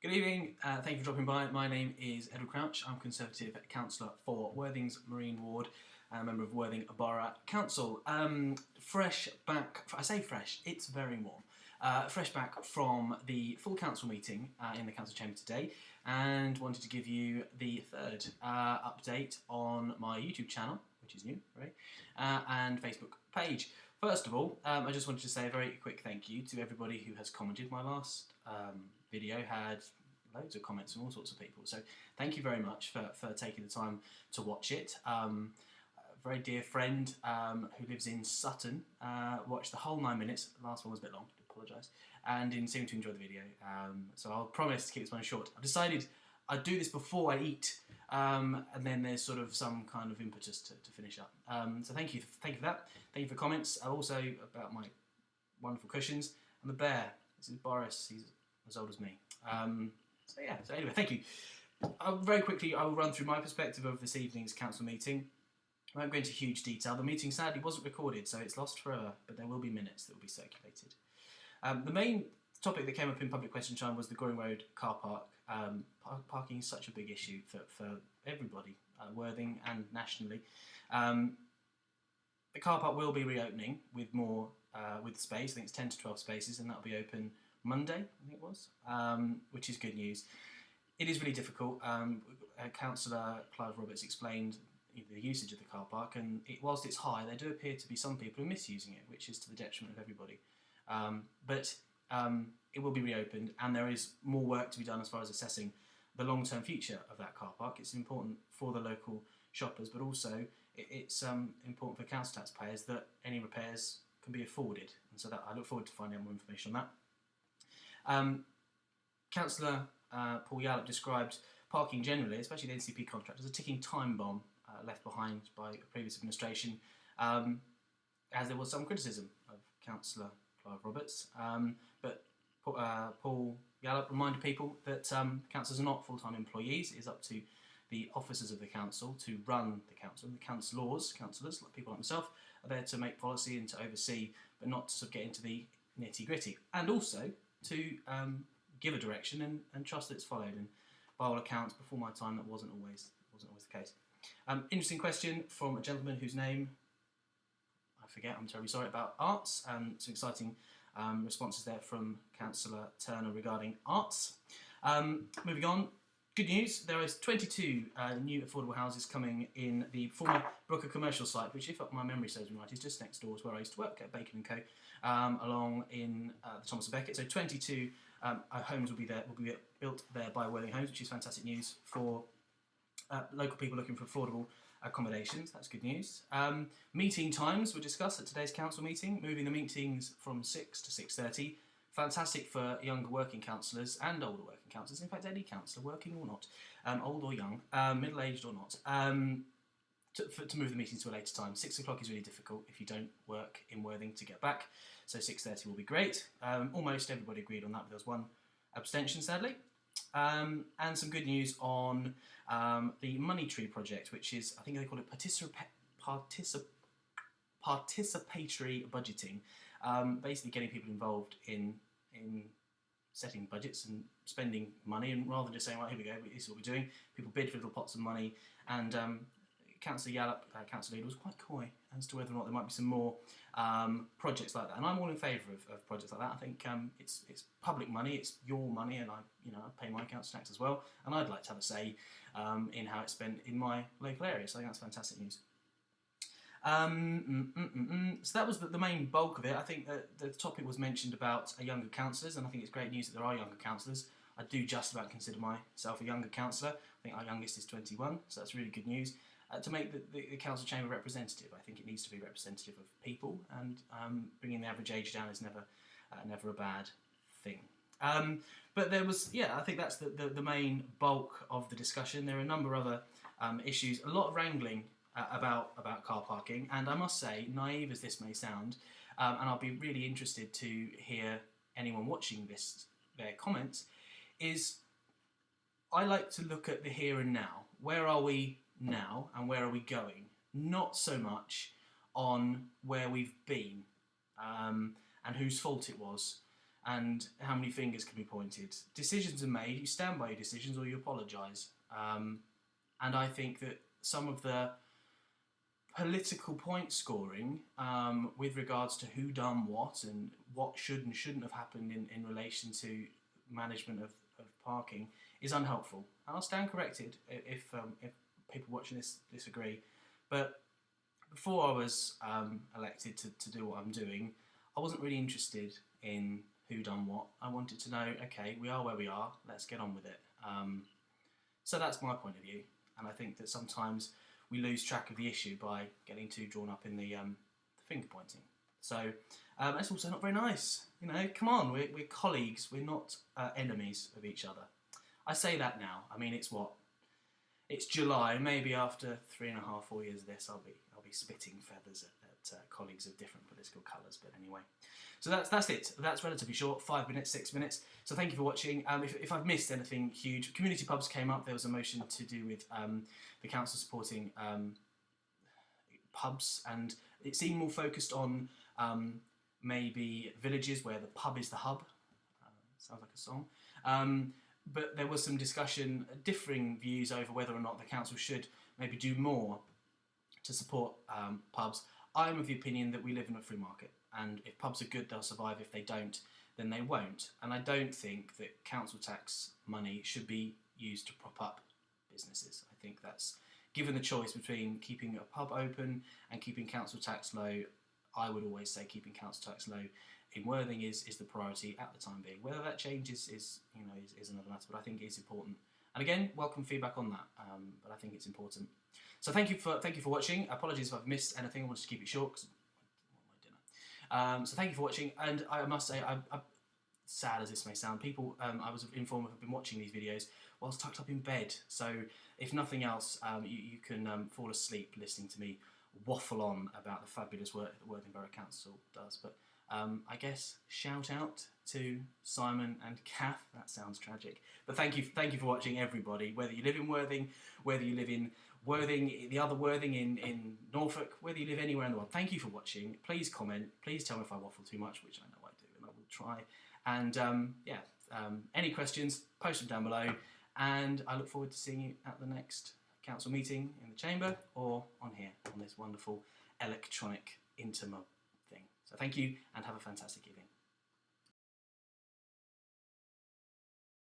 Good evening, thank you for dropping by. My name is Edward Crouch. I'm Conservative Councillor for Worthing's Marine Ward and a member of Worthing Borough Council. Fresh back, I say fresh, it's very warm. Fresh back from the full council meeting in the council chamber today, and wanted to give you the third update on my YouTube channel, which is new, right? And Facebook page. First of all, I just wanted to say a very quick thank you to everybody who has commented. My last video had loads of comments from all sorts of people, so thank you very much for taking the time to watch it. A very dear friend who lives in Sutton watched the whole 9 minutes. The last one was a bit long, I apologise, and didn't seem to enjoy the video, so I'll promise to keep this one short. I've decided I'd do this before I eat, and then there's sort of some kind of impetus to finish up. So thank you for that. Thank you for comments. Also about my wonderful cushions and the bear. This is Boris. He's as old as me. So anyway, thank you. Very quickly, I will run through my perspective of this evening's council meeting. I won't go into huge detail. The meeting sadly wasn't recorded, so it's lost forever, but there will be minutes that will be circulated. The main topic that came up in public question time was the Goring Road car park. Parking is such a big issue for everybody, Worthing and nationally. The car park will be reopening with more with space. I think it's 10 to 12 spaces, and that'll be open Monday, I think it was, which is good news. It is really difficult. Councillor Clive Roberts explained the usage of the car park, and whilst it's high, there do appear to be some people who are misusing it, which is to the detriment of everybody. But it will be reopened, and there is more work to be done as far as assessing the long-term future of that car park. It's important for the local shoppers, but also it's important for council taxpayers that any repairs can be afforded, and so that I look forward to finding out more information on that. Councillor Paul Yallop described parking generally, especially the NCP contract, as a ticking time bomb left behind by a previous administration, as there was some criticism of Councillor Clive Roberts. But Paul Yallop reminded people that councillors are not full-time employees. It is up to the officers of the council to run the council. The councillors, like people like myself, are there to make policy and to oversee, but not to sort of get into the nitty-gritty. And also to give a direction and trust that it's followed. And by all accounts, before my time, that wasn't always the case. Interesting question from a gentleman whose name I forget. I'm terribly sorry, about arts. Some exciting responses there from Councillor Turner regarding arts. Moving on. Good news, there is 22 new affordable houses coming in the former Brooker commercial site, which, if my memory serves me right, is just next door to where I used to work at Bacon & Co, along in the Thomas & Becket. So 22 homes will be built there by Worthing Homes, which is fantastic news for local people looking for affordable accommodations. That's good news. Meeting times were discussed at today's council meeting, moving the meetings from 6 to 6:30. Fantastic for younger working councillors and older working councillors, in fact any councillor, working or not, old or young, middle-aged or not, to move the meetings to a later time. 6 o'clock is really difficult if you don't work in Worthing to get back, so 6:30 will be great. Almost everybody agreed on that, but there was one abstention sadly. And some good news on the Money Tree project, which is, I think they call it participatory budgeting, basically getting people involved in setting budgets and spending money, and rather than just saying, right, here we go, this is what we're doing, people bid for little pots of money, and Councillor Yallop, council leader, was quite coy as to whether or not there might be some more projects like that, and I'm all in favour of projects like that. I think it's public money, it's your money, and I pay my council tax as well, and I'd like to have a say in how it's spent in my local area, so I think that's fantastic news. So that was the main bulk of it. I think that the topic was mentioned about younger councillors, and I think it's great news that there are younger councillors. I do just about consider myself a younger councillor. I think our youngest is 21, so that's really good news. To make the council chamber representative, I think it needs to be representative of people, and bringing the average age down is never a bad thing. But there was, I think that's the main bulk of the discussion. There are a number of other issues, a lot of wrangling about car parking, and I must say, naive as this may sound, and I'll be really interested to hear anyone watching their comments, is I like to look at the here and now. Where are we now and where are we going? Not so much on where we've been and whose fault it was. and how many fingers can be pointed. Decisions are made, you stand by your decisions or you apologise. And I think that some of the political point scoring with regards to who done what and what should and shouldn't have happened in relation to management of parking is unhelpful. And I'll stand corrected if people watching this disagree. But before I was elected to do what I'm doing, I wasn't really interested in who done what. I wanted to know, okay, we are where we are, let's get on with it. So that's my point of view, and I think that sometimes we lose track of the issue by getting too drawn up in the finger pointing. So that's also not very nice. You know, come on, we're colleagues, we're not enemies of each other. I say that now. I mean, it's what? It's July. Maybe after 3.5, 4 years of this, I'll be spitting feathers at colleagues of different political colours. But anyway, so that's it. That's relatively short, 5 minutes, 6 minutes. So thank you for watching. If I've missed anything huge, community pubs came up. There was a motion to do with the council supporting pubs, and it seemed more focused on maybe villages where the pub is the hub. Sounds like a song. But there was some discussion, differing views over whether or not the council should maybe do more to support pubs. I'm of the opinion that we live in a free market, and if pubs are good, they'll survive. If they don't, then they won't. And I don't think that council tax money should be used to prop up businesses. I think that's, given the choice between keeping a pub open and keeping council tax low, I would always say keeping council tax low in Worthing is the priority at the time being. Whether that changes is another matter, but I think it is important. And again, welcome feedback on that. But I think it's important. So thank you for watching. Apologies if I've missed anything. I wanted to keep it short because I want my dinner. So thank you for watching. And I must say, I'm sad as this may sound, people I was informed have been watching these videos whilst tucked up in bed. So if nothing else, you can fall asleep listening to me waffle on about the fabulous work that the Worthing Borough Council does. But I guess shout out to Simon and Kath. That sounds tragic, but thank you for watching, everybody. Whether you live in Worthing, whether you live in Worthing, the other Worthing in Norfolk, whether you live anywhere in the world, thank you for watching. Please comment. Please tell me if I waffle too much, which I know I do, and I will try. And any questions, post them down below. And I look forward to seeing you at the next council meeting in the chamber or on here on this wonderful electronic intermob thing. So thank you and have a fantastic evening.